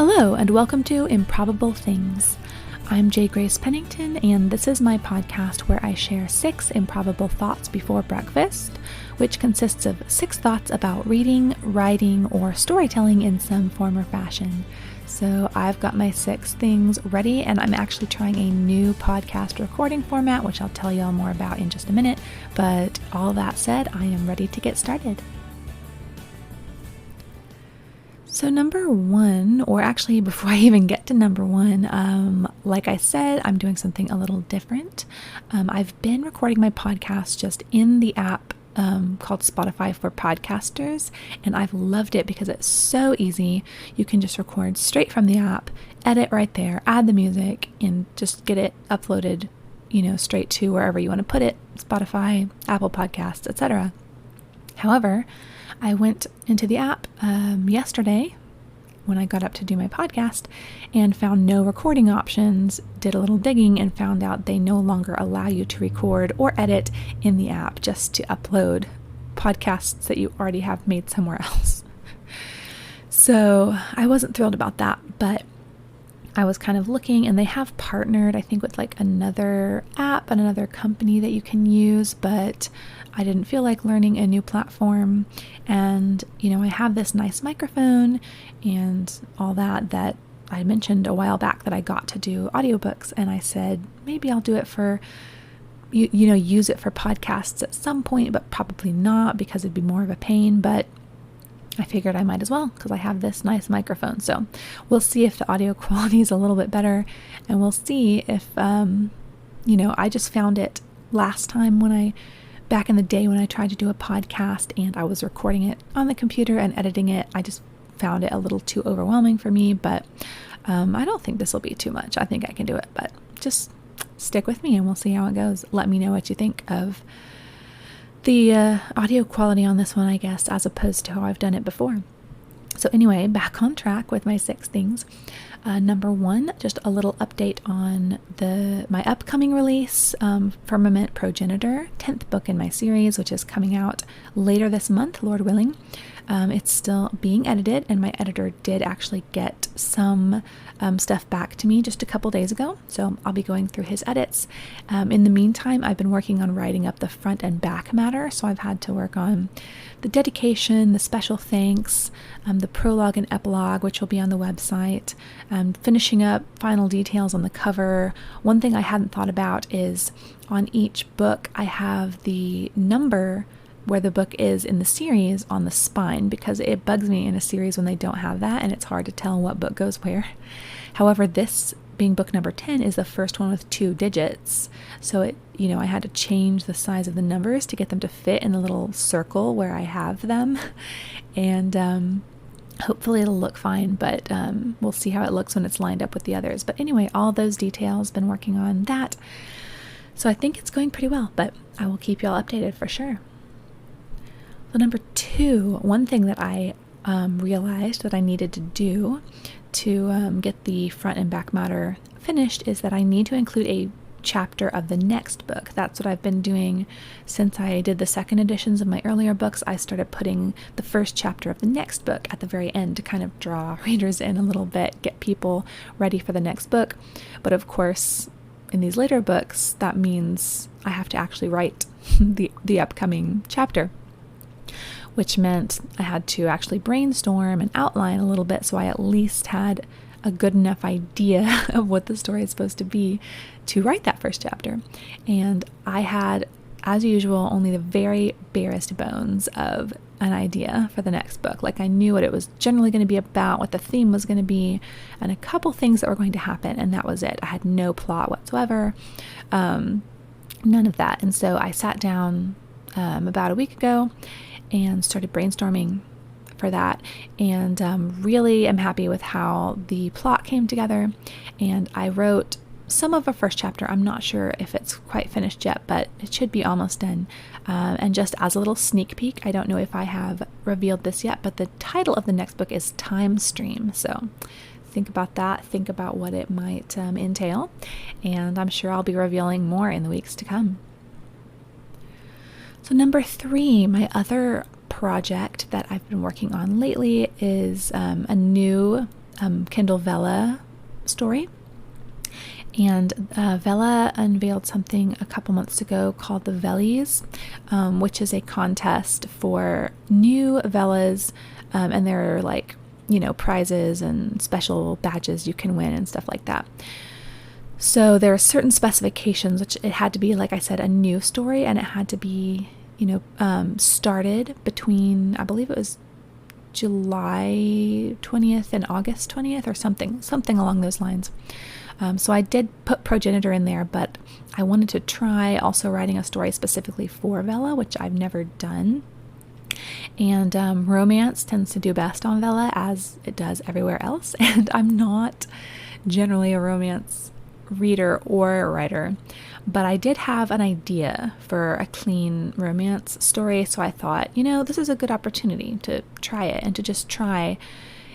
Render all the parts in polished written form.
Hello, and welcome to Improbable Things. I'm J. Grace Pennington, and this is my podcast where I share 6 improbable thoughts before breakfast, which consists of 6 thoughts about reading, writing, or storytelling in some form or fashion. So I've got my 6 things ready, and I'm actually trying a new podcast recording format, which I'll tell you all more about in just a minute. But all that said, I am ready to get started. So number 1, or actually before I even get to number 1, like I said, I'm doing something a little different. I've been recording my podcast just in the app called Spotify for Podcasters, and I've loved it because it's so easy. You can just record straight from the app, edit right there, add the music, and just get it uploaded, straight to wherever you want to put it, Spotify, Apple Podcasts, etc. However, I went into the app yesterday when I got up to do my podcast and found no recording options, did a little digging, and found out they no longer allow you to record or edit in the app, just to upload podcasts that you already have made somewhere else. So I wasn't thrilled about that, but I was kind of looking, and they have partnered, I think, with like another app and another company that you can use, but I didn't feel like learning a new platform. And, I have this nice microphone and all that I mentioned a while back that I got to do audiobooks. And I said, maybe I'll do it for, use it for podcasts at some point, but probably not because it'd be more of a pain. But I figured I might as well because I have this nice microphone. So we'll see if the audio quality is a little bit better, and we'll see if, I just found it last time back in the day when I tried to do a podcast and I was recording it on the computer and editing it. I just found it a little too overwhelming for me, but I don't think this will be too much. I think I can do it, but just stick with me and we'll see how it goes. Let me know what you think of the audio quality on this one, I guess, as opposed to how I've done it before. So anyway, back on track with my 6 things. Number 1, just a little update on my upcoming release, Firmament Progenitor, 10th book in my series, which is coming out later this month, Lord willing. It's still being edited, and my editor did actually get some stuff back to me just a couple days ago, so I'll be going through his edits. In the meantime, I've been working on writing up the front and back matter, so I've had to work on the dedication, the special thanks, the prologue and epilogue, which will be on the website, finishing up final details on the cover. One thing I hadn't thought about is on each book I have the number where the book is in the series on the spine, because it bugs me in a series when they don't have that and it's hard to tell what book goes where. However, this being book number 10 is the first one with 2 digits, so I had to change the size of the numbers to get them to fit in the little circle where I have them, and hopefully it'll look fine, but we'll see how it looks when it's lined up with the others. But anyway, all those details, been working on that, so I think it's going pretty well, but I will keep you all updated for sure. So number 2, one thing that I realized that I needed to do to get the front and back matter finished is that I need to include a chapter of the next book. That's what I've been doing since I did the second editions of my earlier books. I started putting the first chapter of the next book at the very end to kind of draw readers in a little bit, get people ready for the next book. But of course, in these later books, that means I have to actually write the upcoming chapter, which meant I had to actually brainstorm and outline a little bit, so I at least had a good enough idea of what the story is supposed to be to write that first chapter. And I had, as usual, only the very barest bones of an idea for the next book. Like, I knew what it was generally going to be about, what the theme was going to be, and a couple things that were going to happen, and that was it. I had no plot whatsoever, none of that. And so I sat down about a week ago and started brainstorming for that, and really am happy with how the plot came together. And I wrote some of a first chapter. I'm not sure if it's quite finished yet, but it should be almost done. And just as a little sneak peek, I don't know if I have revealed this yet, but the title of the next book is Time Stream. So think about that, think about what it might entail, and I'm sure I'll be revealing more in the weeks to come. So number 3, my other project that I've been working on lately is a new Kindle Vella story. And Vella unveiled something a couple months ago called the Vellies, which is a contest for new Vellas, and there are like, prizes and special badges you can win and stuff like that. So there are certain specifications, which it had to be, like I said, a new story, and it had to be, started between, I believe it was July 20th and August 20th or something along those lines. So I did put Progenitor in there, but I wanted to try also writing a story specifically for Vella, which I've never done. And romance tends to do best on Vella, as it does everywhere else. And I'm not generally a romance reader or writer, but I did have an idea for a clean romance story. So I thought, this is a good opportunity to try it and to just try.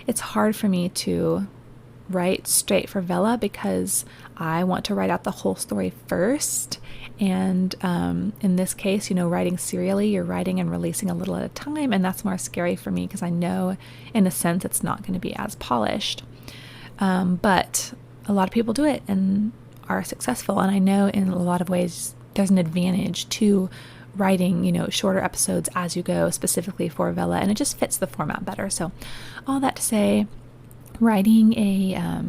It's hard for me to write straight for Vella because I want to write out the whole story first. And in this case, writing serially, you're writing and releasing a little at a time, and that's more scary for me because I know, in a sense, it's not going to be as polished. But a lot of people do it and are successful, and I know in a lot of ways there's an advantage to writing, shorter episodes as you go, specifically for Vella, and it just fits the format better. So all that to say, writing a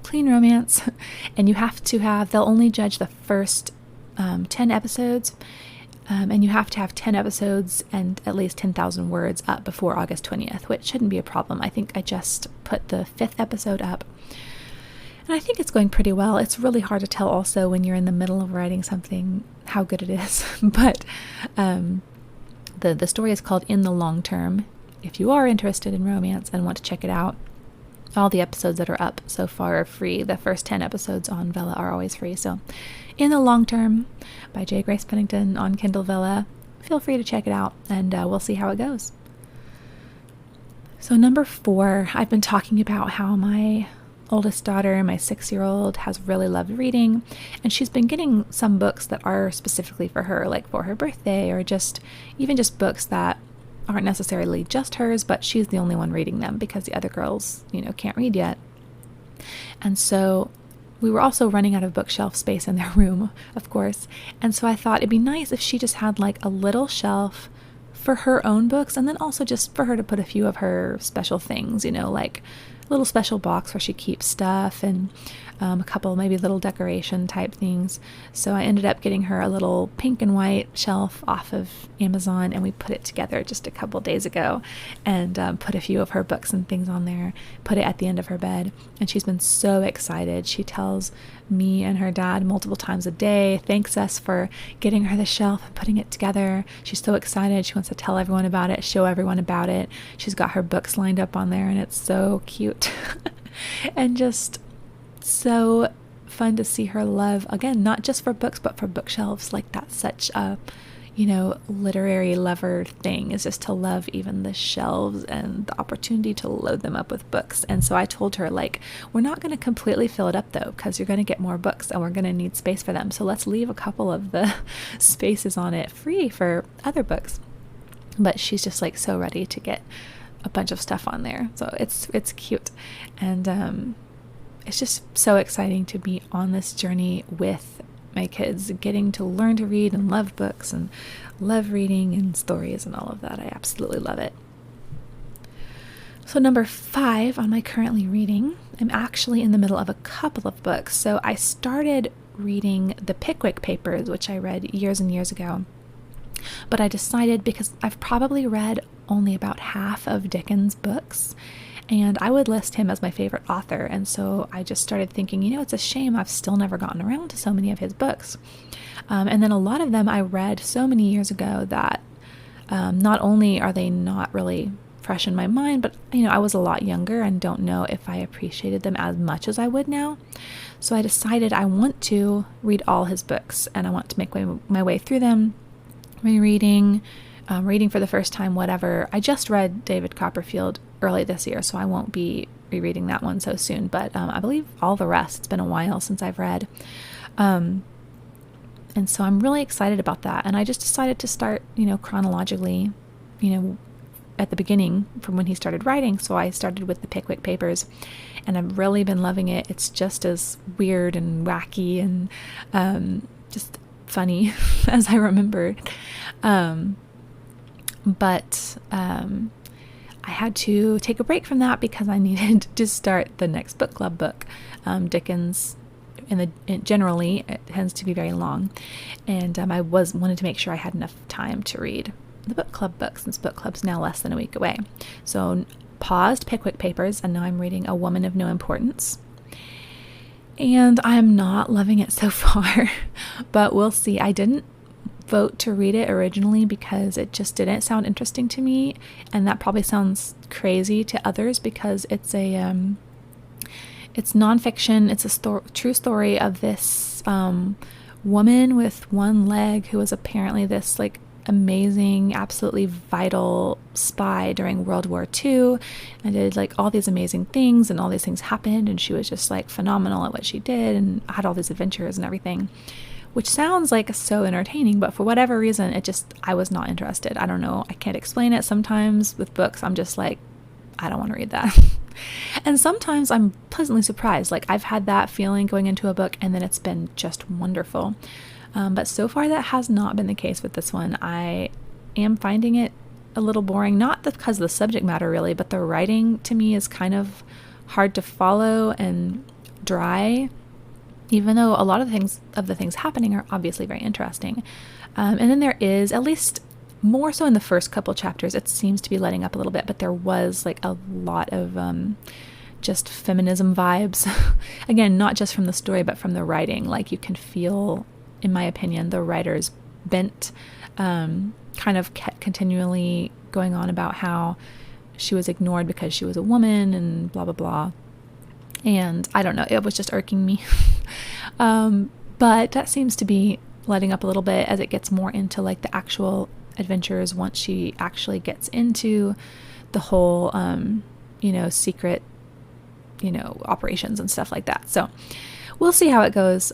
clean romance, and they'll only judge the first 10 episodes, and you have to have 10 episodes and at least 10,000 words up before August 20th, which shouldn't be a problem. I think I just put the 5th episode up, and I think it's going pretty well. It's really hard to tell also when you're in the middle of writing something how good it is, but the story is called In the Long Term. If you are interested in romance and want to check it out, all the episodes that are up so far are free. The first 10 episodes on Vella are always free. So, In the Long Term by J. Grace Pennington on Kindle Vella. Feel free to check it out, and we'll see how it goes. So number 4, I've been talking about how my oldest daughter, my 6-year-old, has really loved reading, and she's been getting some books that are specifically for her, like for her birthday, or even just books that aren't necessarily just hers, but she's the only one reading them because the other girls, can't read yet. And so we were also running out of bookshelf space in their room, of course. And so I thought it'd be nice if she just had like a little shelf for her own books, and then also just for her to put a few of her special things, like a little special box where she keeps stuff, and a couple maybe little decoration type things. So I ended up getting her a little pink and white shelf off of Amazon, and we put it together just a couple days ago, and put a few of her books and things on there, put it at the end of her bed, and she's been so excited. She tells me and her dad multiple times a day, thanks us for getting her the shelf and putting it together. She's so excited. She wants to tell everyone about it, show everyone about it. She's got her books lined up on there, and it's so cute. And just so fun to see her love, again, not just for books, but for bookshelves. Like, that's such a, literary lover thing, is just to love even the shelves and the opportunity to load them up with books. And so I told her, like, we're not going to completely fill it up though, because you're going to get more books and we're going to need space for them. So let's leave a couple of the spaces on it free for other books. But she's just like so ready to get a bunch of stuff on there. So it's cute. And it's just so exciting to be on this journey with my kids, getting to learn to read and love books and love reading and stories and all of that. I absolutely love it. So number 5 on my currently reading, I'm actually in the middle of a couple of books. So I started reading the Pickwick Papers, which I read years and years ago. But I decided, because I've probably read only about half of Dickens' books, and I would list him as my favorite author. And so I just started thinking, it's a shame I've still never gotten around to so many of his books. And then a lot of them I read so many years ago that not only are they not really fresh in my mind, but I was a lot younger and don't know if I appreciated them as much as I would now. So I decided I want to read all his books, and I want to make my way through them, rereading, reading for the first time, whatever. I just read David Copperfield early this year, so I won't be rereading that one so soon, but I believe all the rest, it's been a while since I've read. And so I'm really excited about that, and I just decided to start, chronologically, at the beginning from when he started writing. So I started with the Pickwick Papers, and I've really been loving it. It's just as weird and wacky and just funny as I remembered. But I had to take a break from that because I needed to start the next book club book. Dickens, generally, it tends to be very long, and I wanted to make sure I had enough time to read the book club book, since book club's now less than a week away. So paused Pickwick Papers, and now I'm reading A Woman of No Importance. And I'm not loving it so far, but we'll see. I didn't vote to read it originally because it just didn't sound interesting to me, and that probably sounds crazy to others because it's nonfiction. It's a true story of this woman with one leg who was apparently this like amazing, absolutely vital spy during World War II, and did like all these amazing things, and all these things happened, and she was just like phenomenal at what she did and had all these adventures and everything, which sounds like so entertaining, but for whatever reason, I was not interested. I don't know. I can't explain it. Sometimes with books, I'm just like, I don't want to read that. And sometimes I'm pleasantly surprised. Like I've had that feeling going into a book, and then it's been just wonderful. But so far that has not been the case with this one. I am finding it a little boring, not because of the subject matter really, but the writing to me is kind of hard to follow and dry, even though a lot of the things happening are obviously very interesting. And then there is, at least more so in the first couple chapters, it seems to be letting up a little bit, but there was like a lot of just feminism vibes. Again, not just from the story, but from the writing. Like you can feel, in my opinion, the writer's bent, kind of kept continually going on about how she was ignored because she was a woman and blah, blah, blah. And I don't know, it was just irking me. But that seems to be letting up a little bit as it gets more into like the actual adventures, once she actually gets into the whole, secret, operations and stuff like that. So we'll see how it goes.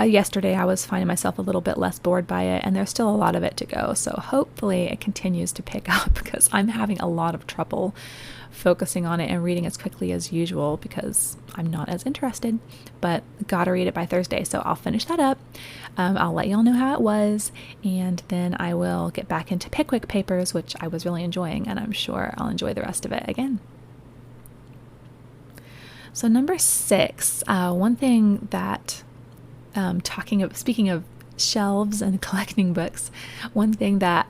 Yesterday I was finding myself a little bit less bored by it, and there's still a lot of it to go. So hopefully it continues to pick up, because I'm having a lot of trouble focusing on it and reading as quickly as usual because I'm not as interested, but gotta read it by Thursday. So I'll finish that up. I'll let y'all know how it was, and then I will get back into Pickwick Papers, which I was really enjoying, and I'm sure I'll enjoy the rest of it again. So number 6, one thing that speaking of shelves and collecting books, one thing that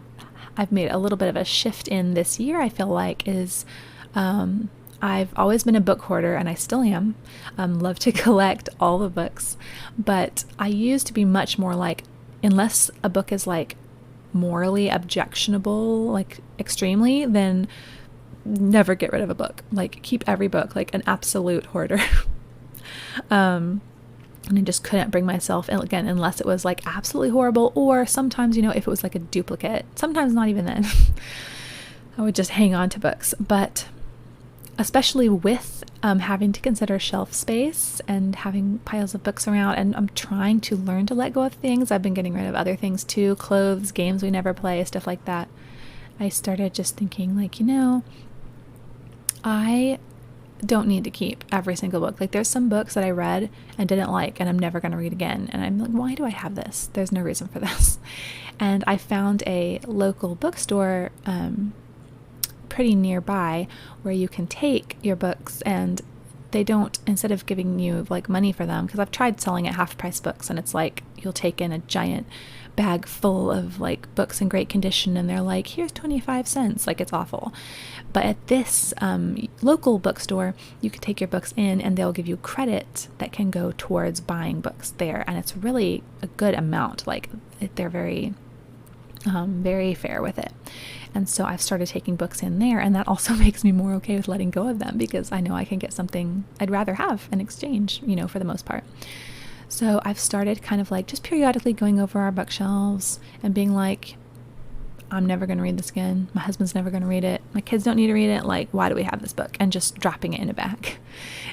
I've made a little bit of a shift in this year, I feel like, is I've always been a book hoarder, and I still am. Love to collect all the books, but I used to be much more like, unless a book is like morally objectionable, like extremely, then never get rid of a book. Like keep every book, like an absolute hoarder. And I just couldn't bring myself, and again, unless it was like absolutely horrible, or sometimes, if it was like a duplicate, sometimes not even then, I would just hang on to books. But especially with having to consider shelf space and having piles of books around, and I'm trying to learn to let go of things. I've been getting rid of other things too, clothes, games we never play, stuff like that. I started just thinking like, I don't need to keep every single book. Like there's some books that I read and didn't like, and I'm never going to read again. And I'm like, why do I have this? There's no reason for this. And I found a local bookstore pretty nearby where you can take your books, and they don't, instead of giving you like money for them, because I've tried selling at half price books, and it's like you'll take in a giant bag full of like books in great condition, and they're like, here's 25 cents. Like it's awful. But at this local bookstore, you can take your books in, and they'll give you credit that can go towards buying books there, and it's really a good amount. Like they're very very fair with it. And so I've started taking books in there, and that also makes me more okay with letting go of them, because I know I can get something I'd rather have in exchange, for the most part. So I've started kind of like just periodically going over our bookshelves and being like, I'm never going to read this again. My husband's never going to read it. My kids don't need to read it. Like, why do we have this book? And just dropping it in a bag.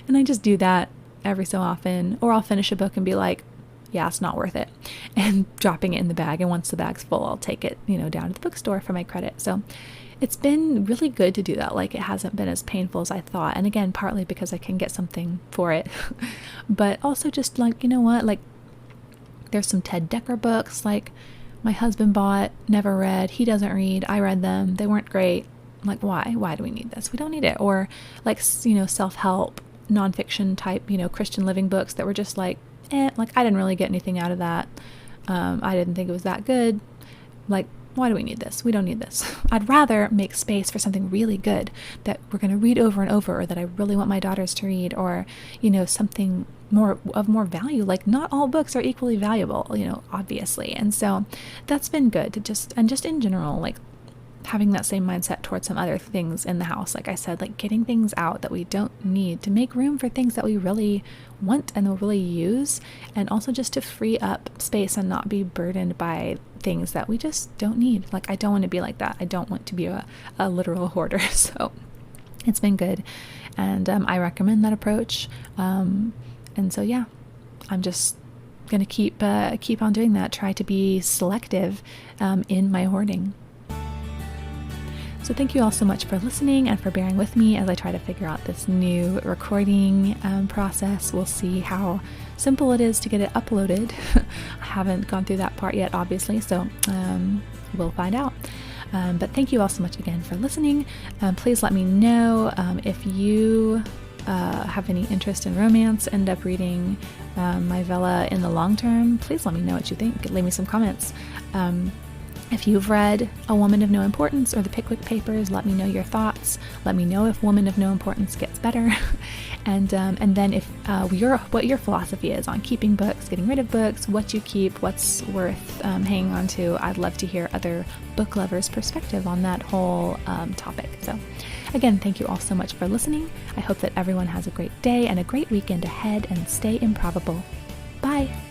And I just do that every so often. Or I'll finish a book and be like, yeah, it's not worth it, and dropping it in the bag. And once the bag's full, I'll take it, down to the bookstore for my credit. So it's been really good to do that. Like, it hasn't been as painful as I thought. And again, partly because I can get something for it, but also just like, you know what, like, there's some Ted Dekker books, like, my husband bought, never read. He doesn't read. I read them. They weren't great. Like, why do we need this? We don't need it. Or like, self-help, nonfiction type, Christian living books that were just like, like, I didn't really get anything out of that. I didn't think it was that good. Like, why do we need this? We don't need this. I'd rather make space for something really good that we're going to read over and over, or that I really want my daughters to read, or, something more value. Like, not all books are equally valuable, obviously. And so that's been good to just in general, like, having that same mindset towards some other things in the house. Like I said, like, getting things out that we don't need to make room for things that we really want and will really use, and also just to free up space and not be burdened by things that we just don't need. Like, I don't want to be like that. I don't want to be a literal hoarder. So it's been good, and I recommend that approach. And so yeah, I'm just gonna keep on doing that. Try to be selective in my hoarding. So thank you all so much for listening and for bearing with me as I try to figure out this new recording process. We'll see how simple it is to get it uploaded. I haven't gone through that part yet, obviously, so we'll find out. But thank you all so much again for listening. Please let me know if you have any interest in romance, end up reading my Vella in the long term. Please let me know what you think. Leave me some comments. If you've read A Woman of No Importance or the Pickwick Papers, let me know your thoughts. Let me know if Woman of No Importance gets better. And then if what your philosophy is on keeping books, getting rid of books, what you keep, what's worth hanging on to. I'd love to hear other book lovers' perspective on that whole topic. So again, thank you all so much for listening. I hope that everyone has a great day and a great weekend ahead, and stay improbable. Bye!